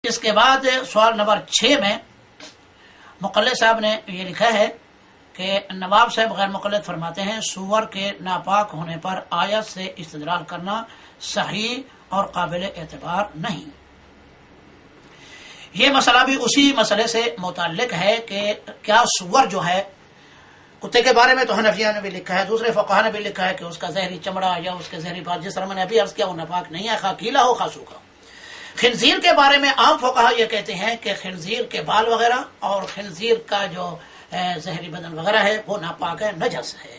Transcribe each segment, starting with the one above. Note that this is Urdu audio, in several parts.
اس کے بعد سوال نمبر 6 میں مقلد صاحب نے یہ لکھا ہے کہ نواب صاحب غیر مقلد فرماتے ہیں سور کے ناپاک ہونے پر آیت سے استدلال کرنا صحیح اور قابل اعتبار نہیں۔ یہ مسئلہ بھی اسی مسئلے سے متعلق ہے کہ کیا سور جو ہے، کتے کے بارے میں تو حنفیہ نے بھی لکھا ہے، دوسرے فقہا نے بھی لکھا ہے کہ اس کا زہری چمڑا یا اس کے زہری بال، جس طرح میں نے ابھی عرض کیا، وہ ناپاک نہیں ہے، خواہ گیلا ہو خواہ سوکھا ہو۔ خنزیر کے بارے میں عام فقہا یہ کہتے ہیں کہ خنزیر کے بال وغیرہ اور خنزیر کا جو زہری بدن وغیرہ ہے وہ ناپاک ہے، نجس ہے،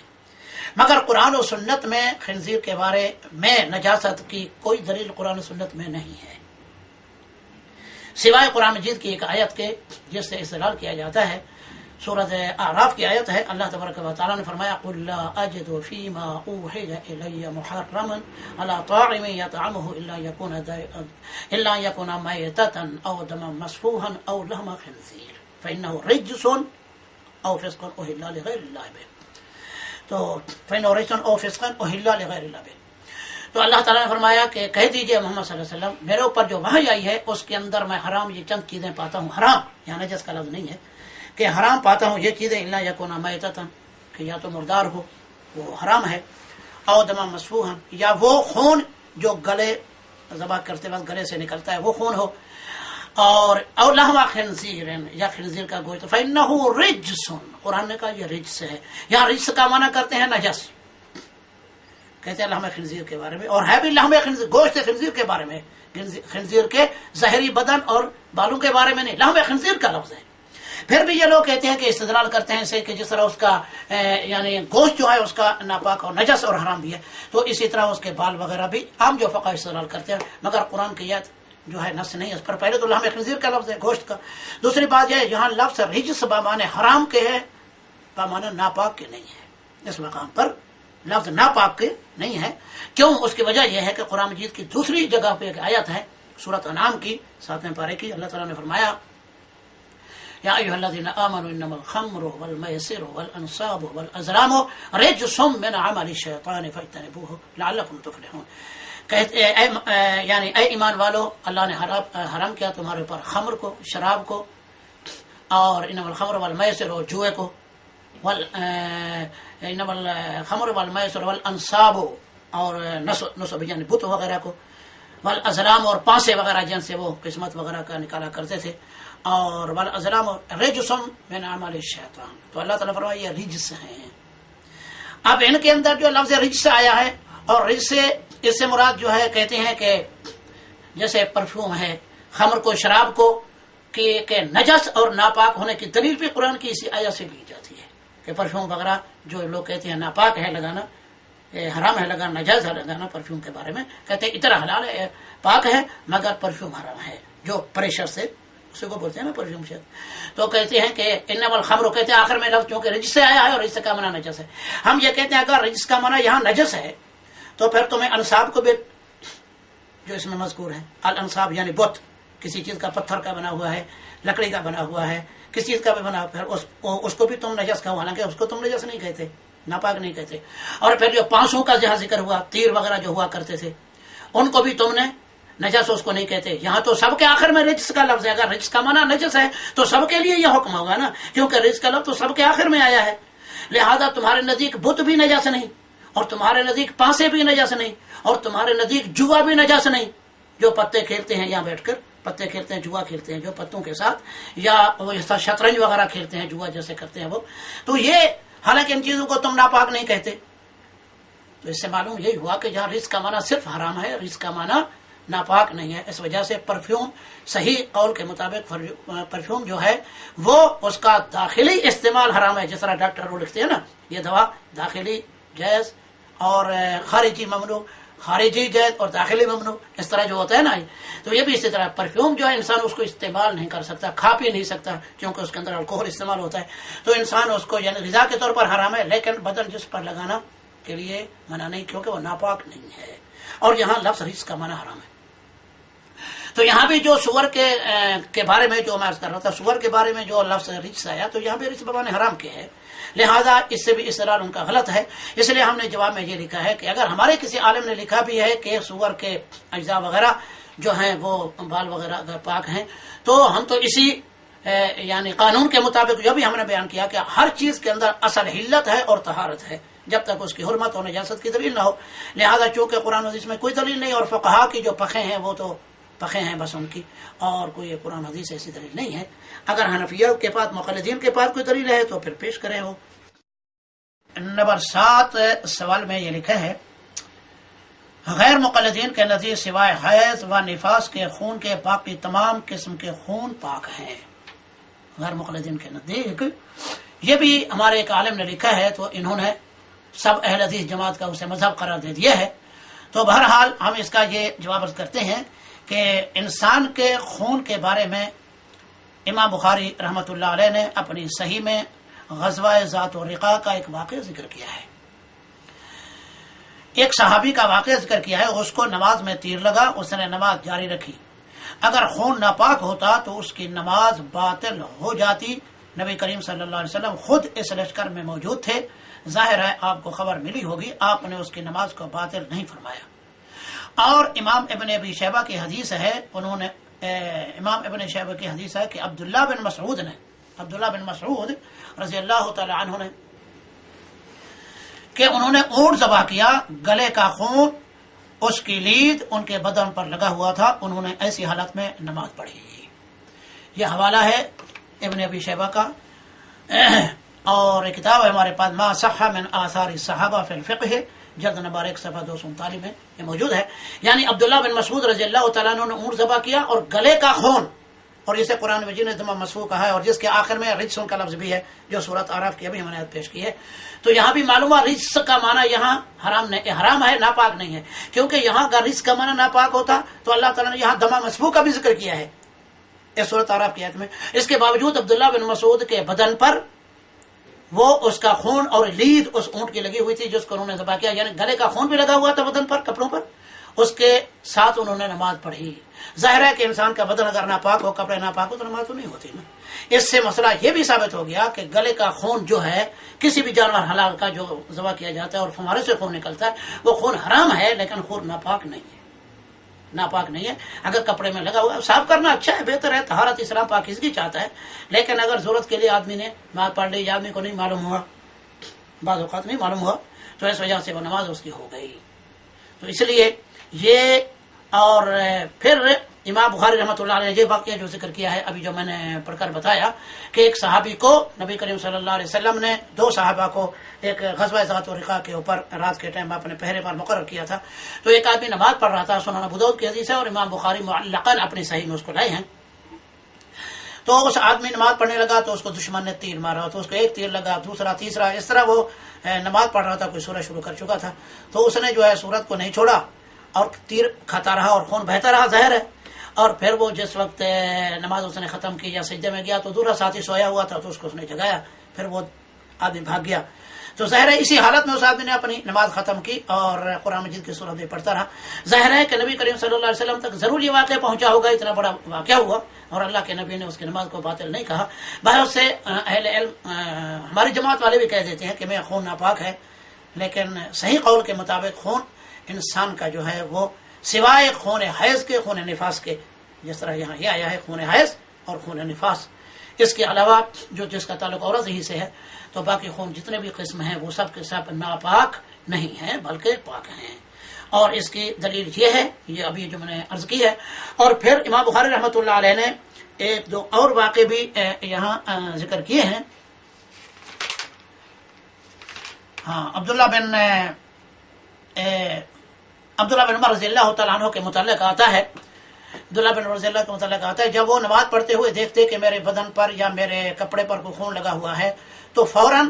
مگر قرآن و سنت میں خنزیر کے بارے میں نجاست کی کوئی دلیل قرآن و سنت میں نہیں ہے، سوائے قرآن مجید کی ایک آیت کے جس سے استدلال کیا جاتا ہے۔ سورۃ اعراف کی آیت ہے، اللہ تبارک و تعالیٰ نے فرمایا قُلْ لَا أَجِدُ فِي مَا أُوحِيَ إِلَيَّ مُحَرَّمًا عَلَىٰ طَاعِمٍ يَطْعَمُهُ إِلَّا أَن يَكُونَ مَيْتَةً أَوْ دَمًا مَّسْفُوحًا أَوْ لَحْمَ خِنزِيرٍ فَإِنَّهُ رِجْسٌ أَوْ فِسْقٌ أُهِلَّ لِغَيْرِ اللَّهِ بِهِ، تو فَإِنَّهُ رِجْسٌ أَوْ فِسْقٌ أُهِلَّ لِغَيْرِ اللَّهِ بِهِ۔ تو اللہ تعالیٰ نے فرمایا کہ کہہ دیجئے محمد صلی اللہ علیہ وسلم، میرے اوپر جو وحی آئی ہے اس کے اندر میں حرام یہ چند چیزیں پاتا ہوں، حرام یہاں نجس کا لفظ نہیں ہے کہ حرام پاتا ہوں یہ چیزیں، الا یکون میتۃ، کہ یا تو مردار ہو وہ حرام ہے، او دما مسفوحا، یا وہ خون جو گلے ذبح کرتے وقت گلے سے نکلتا ہے وہ خون ہو، اور او لحم خنزیر، یا خنزیر کا گوشت، فإنہ رجس، قرآن نے کہا یہ رجس ہے، یہاں رجس کا معنی کرتے ہیں نجس، کہتے ہیں لحم خنزیر کے بارے میں، اور ہے بھی لحم خنزیر، گوشت خنزیر کے بارے میں، خنزیر کے ظاہری بدن اور بالوں کے بارے میں نہیں، لحم خنزیر کا لفظ ہے۔ پھر بھی یہ لوگ کہتے ہیں کہ استدلال کرتے ہیں اسے کہ جس طرح اس کا یعنی گوشت جو ہے اس کا ناپاک اور نجس اور حرام بھی ہے، تو اسی طرح اس کے بال وغیرہ بھی عام جو فقہ استدلال کرتے ہیں، مگر قرآن کی آیت جو ہے نص نہیں اس پر۔ پہلے تو لحم خنزیر کا لفظ ہے گوشت کا، دوسری بات یہ ہے یہاں لفظ رجس بمعنی حرام کے ہے، بمعنی ناپاک کے نہیں ہے، اس مقام پر لفظ ناپاک کے نہیں ہے۔ کیوں؟ اس کی وجہ یہ ہے کہ قرآن مجید کی دوسری جگہ پہ ایک آیت ہے سورۃ انعام کی 7ویں پارے کی، اللہ تعالیٰ نے فرمایا یا ایھا الذین آمنوا انما الخمر والمیسر والانصاب والازلام رجس من عمل الشیطان فاجتنبوه لعلکم تفلحون، کہتے یعنی اے ایمان والو، اللہ نے حرام کیا تمہارے اوپر خمر کو، شراب کو، اور انما الخمر والمیسر، اور جوئے کو، انما الخمر والمیسر والانصاب، اور نصب یعنی بت وغیرہ کو، والازلام، اور پانسے وغیرہ جن سے وہ قسمت وغیرہ کا نکالا کرتے تھے، اور والازلام رجس من عمل الشیطان، تو اللہ تعالیٰ فرمایا یہ رجس ہیں۔ اب ان کے اندر جو لفظ رجس آیا ہے، اور رجس سے اس سے مراد جو ہے کہتے ہیں کہ جیسے پرفیوم ہے، خمر کو، شراب کو کہ نجس اور ناپاک ہونے کی دلیل بھی قرآن کی اسی آیت سے لی جاتی ہے کہ پرفیوم وغیرہ جو لوگ کہتے ہیں ناپاک ہے لگانا، حرام ہے لگانا، ناجائز ہے لگانا پرفیوم کے بارے میں، کہتے ہیں اتنا حلال ہے، پاک ہے، مگر پرفیوم حرام ہے، جو پریشر سے اسی کو بولتے ہیں نا پرفیوم سے، تو کہتے ہیں کہ انما الخمر، کہتے ہیں آخر میں لفظ چونکہ رجس سے آیا ہے اور رجس کا معنی نجس ہے، ہم یہ کہتے ہیں اگر رجس کا معنی یہاں نجس ہے تو پھر تمہیں انصاب کو بھی جو اس میں مذکور ہے، الانصاب یعنی بت، کسی چیز کا پتھر کا بنا ہوا ہے، لکڑی کا بنا ہوا ہے، کسی چیز کا بھی بنا، پھر اس کو بھی تم نجس کہو، حالانکہ اس کو تم نجس نہیں کہتے، ناپاک نہیں کہتے، اور پھر جو پانسوں کا جہاں ذکر ہوا، تیر وغیرہ جو ہوا کرتے تھے ان کو بھی تم نے نجس اس کو نہیں کہتے، یہاں تو سب کے آخر میں رجس کا لفظ ہے، اگر رجس کا معنی نجس ہے تو سب کے لیے یہ حکم ہوگا نا، کیونکہ رجس کا لفظ تو سب کے آخر میں آیا ہے، لہذا تمہارے نزدیک بت بھی نجس نہیں، اور تمہارے نزدیک پانسے بھی نجس نہیں، اور تمہارے نزدیک جوا بھی نجس نہیں، جو پتے کھیلتے ہیں یہاں بیٹھ کر، پتے کھیلتے ہیں، جوا کھیلتے ہیں جو پتوں کے ساتھ، یا وہ شطرنج وغیرہ کھیلتے ہیں، جوا جیسے کرتے ہیں وہ، تو یہ حالانکہ ان چیزوں کو تم ناپاک نہیں کہتے، تو اس سے معلوم یہی ہوا کہ جہاں رزق کا معنی صرف حرام ہے، رزق کا معنی ناپاک نہیں ہے، اس وجہ سے پرفیوم صحیح قول کے مطابق پرفیوم جو ہے وہ اس کا داخلی استعمال حرام ہے، جس طرح ڈاکٹر وہ لکھتے ہیں نا یہ دوا داخلی جائز اور خارجی ممنوع، خارجی جائز اور داخلی ممنوع، اس طرح جو ہوتا ہے نا، تو یہ بھی اسی طرح پرفیوم جو ہے انسان اس کو استعمال نہیں کر سکتا، کھا پی نہیں سکتا، کیونکہ اس کے اندر الکوہل استعمال ہوتا ہے، تو انسان اس کو یعنی غذا کے طور پر حرام ہے، لیکن بدن جس پر لگانا کے لیے منع نہیں، کیونکہ وہ ناپاک نہیں ہے، اور یہاں لفظ رجس کا معنی حرام ہے۔ تو یہاں بھی جو سور کے بارے میں جو میں عرض کر رہا تھا، سور کے بارے میں جو لفظ رجس آیا تو یہاں بھی رجس بمعنی حرام کے ہے، لہذا اس سے بھی استدلال ان کا غلط ہے، اس لیے ہم نے جواب میں یہ لکھا ہے کہ اگر ہمارے کسی عالم نے لکھا بھی ہے کہ سور کے اجزاء وغیرہ جو ہیں وہ بال وغیرہ اگر پاک ہیں تو ہم تو اسی یعنی قانون کے مطابق جو بھی ہم نے بیان کیا کہ ہر چیز کے اندر اصل حلت ہے اور طہارت ہے جب تک اس کی حرمت اور نجاست کی دلیل نہ ہو. لہذا چونکہ قرآن حدیث میں کوئی دلیل نہیں اور فقہا کی جو پخیں ہیں وہ تو پخیں ہیں بس ان کی، اور کوئی قرآن حدیث ایسی دلیل نہیں ہے. اگر حنفیہ کے پاس مقلدین کے پاس کوئی دلیل ہے تو پھر پیش کریں. ہو نمبر 7 سوال میں یہ لکھا ہے غیر مقلدین کے نزدیک سوائے حیض و نفاس کے خون کے باقی تمام قسم کے خون پاک ہیں. غیر مقلدین کے نزدیک یہ بھی ہمارے ایک عالم نے لکھا ہے تو انہوں نے سب اہل حدیث جماعت کا اسے مذہب قرار دے دیا ہے. تو بہرحال ہم اس کا یہ جواب عرض کرتے ہیں کہ انسان کے خون کے بارے میں امام بخاری رحمۃ اللہ علیہ نے اپنی صحیح میں غزوہ ذات و رقاع کا ایک واقعہ ذکر کیا ہے. ایک صحابی کا واقعہ ذکر کیا ہے. اس کو نماز میں تیر لگا، اس نے نماز جاری رکھی. اگر خون ناپاک ہوتا تو اس کی نماز باطل ہو جاتی. نبی کریم صلی اللہ علیہ وسلم خود اس لشکر میں موجود تھے. ظاہر ہے آپ کو خبر ملی ہوگی، آپ نے اس کی نماز کو باطل نہیں فرمایا. اور امام ابن ابی شیبہ کی حدیث ہے، انہوں نے امام ابن شیبہ کی حدیث ہے کہ عبداللہ بن مسعود رضی اللہ تعالی عنہ نے کہ انہوں نے اونٹ ذبح کیا، گلے کا خون اس کی لید ان کے بدن پر لگا ہوا تھا، انہوں نے ایسی حالت میں نماز پڑھی. یہ حوالہ ہے ابن ابی شیبہ کا، اور ایک کتاب ہے ہمارے پاس ما صح من آثار الصحابہ فی الفقہ، جلد نمبر 1 صفحہ 239 میں یہ موجود ہے. یعنی عبداللہ بن مسعود رضی اللہ تعالیٰ عنہ نے اونٹ ذبح کیا اور گلے کا خون، اور اسے قرآن مجید نے دم مسفوح کہا ہے، اور جس کے آخر میں رجسن کا لفظ بھی ہے جو سورۃ اعراف کی ابھی ہم نے آیت پیش کی ہے. تو یہاں بھی معلوم ہے رجس کا معنی یہاں حرام ہے، ناپاک نہیں ہے، کیونکہ یہاں اگر رجس کا معنی ناپاک ہوتا تو اللہ تعالیٰ نے یہاں دم مسفوح کا بھی ذکر کیا ہے اس سورۃ اعراف کی آیت میں. اس کے باوجود عبداللہ بن مسعود کے بدن پر وہ اس کا خون اور لید اس اونٹ کی لگی ہوئی تھی جس کو انہوں نے ذبح کیا، یعنی گلے کا خون بھی لگا ہوا تھا بدن پر، کپڑوں پر، اس کے ساتھ انہوں نے نماز پڑھی. ظاہر ہے کہ انسان کا بدن اگر ناپاک ہو، کپڑے ناپاک ہو تو نماز تو نہیں ہوتی نا. اس سے مسئلہ یہ بھی ثابت ہو گیا کہ گلے کا خون جو ہے کسی بھی جانور حلال کا جو ذبح کیا جاتا ہے اور فمارے سے خون نکلتا ہے وہ خون حرام ہے، لیکن خون ناپاک نہیں ہے، ناپاک نہیں ہے. اگر کپڑے میں لگا ہوا صاف کرنا اچھا ہے، بہتر ہے، طہارت اسلام پاکیزگی چاہتا ہے، لیکن اگر ضرورت کے لیے آدمی نے نماز پڑھ لی، آدمی کو نہیں معلوم ہوا، بعض اوقات نہیں معلوم ہوا، تو اس وجہ سے وہ نماز اس کی ہو گئی. تو اس لیے یہ، اور پھر امام بخاری رحمۃ اللہ علیہ نے یہ واقعہ جو ذکر کیا ہے ابھی جو میں نے پڑھ کر بتایا کہ ایک صحابی کو نبی کریم صلی اللہ علیہ وسلم نے 2 صحابہ کو ایک غزوہ ذات و رقاع کے اوپر رات کے ٹائم اپنے پہرے پر مقرر کیا تھا. تو ایک آدمی نماز پڑھ رہا تھا، سنن ابو داؤد کی حدیث ہے اور امام بخاری معلقاً اپنی صحیح میں اس کو لائے ہیں. تو اس آدمی نماز پڑھنے لگا تو اس کو دشمن نے تیر مارا، تو اس کو ایک تیر لگا، دوسرا، تیسرا، اس طرح وہ نماز پڑھ رہا تھا، کوئی سورہ شروع کر چکا تھا، تو اس نے جو ہے سورت کو نہیں چھوڑا اور تیر کھاتا رہا اور خون بہتا رہا، ظاہر ہے. اور پھر وہ جس وقت نماز اس نے ختم کی یا سجدے میں گیا تو دوسرا ساتھی سویا ہوا تھا تو اس کو اس نے جگایا، پھر وہ آدمی بھاگ گیا. تو ظاہر ہے اسی حالت میں اس آدمی نے اپنی نماز ختم کی اور قرآن مجید کی سورت بھی پڑھتا رہا. ظاہر ہے کہ نبی کریم صلی اللہ علیہ وسلم تک ضرور یہ واقعہ پہنچا ہوگا، اتنا بڑا واقعہ ہوا اور اللہ کے نبی نے اس کی نماز کو باطل نہیں کہا. بہت سے اہل علم، ہماری جماعت والے بھی کہہ دیتے ہیں کہ میں خون ناپاک ہے، لیکن صحیح قول کے مطابق خون انسان کا جو ہے وہ سوائے خون حیض کے، خون نفاس کے، جس طرح یہاں یہ آیا ہے خون حیض اور خون نفاس، اس کے علاوہ جو جس کا تعلق عورت ہی سے ہے، تو باقی خون جتنے بھی قسم ہیں وہ سب کے سب ناپاک نہیں ہیں بلکہ پاک ہیں. اور اس کی دلیل یہ ہے، یہ ابھی جو میں نے عرض کی ہے. اور پھر امام بخاری رحمۃ اللہ علیہ نے 1-2 اور واقعے بھی یہاں ذکر کیے ہیں. ہاں، عبداللہ بن عمر رضی اللہ تعالیٰ عنہ کے متعلق آتا ہے، عبداللہ بن رضی اللہ کے متعلق آتا ہے، جب وہ نماز پڑھتے ہوئے دیکھتے کہ میرے بدن پر یا میرے کپڑے پر کوئی خون لگا ہوا ہے تو فوراً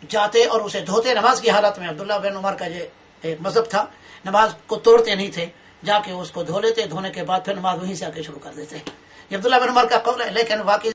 جاتے اور اسے دھوتے. نماز کی حالت میں عبداللہ بن عمر کا یہ ایک مذہب تھا، نماز کو توڑتے نہیں تھے، جا کے اس کو دھو لیتے، دھونے کے بعد پھر نماز وہیں سے آ کے شروع کر دیتے. یہ عبداللہ بن عمر کا قول ہے، لیکن واقعی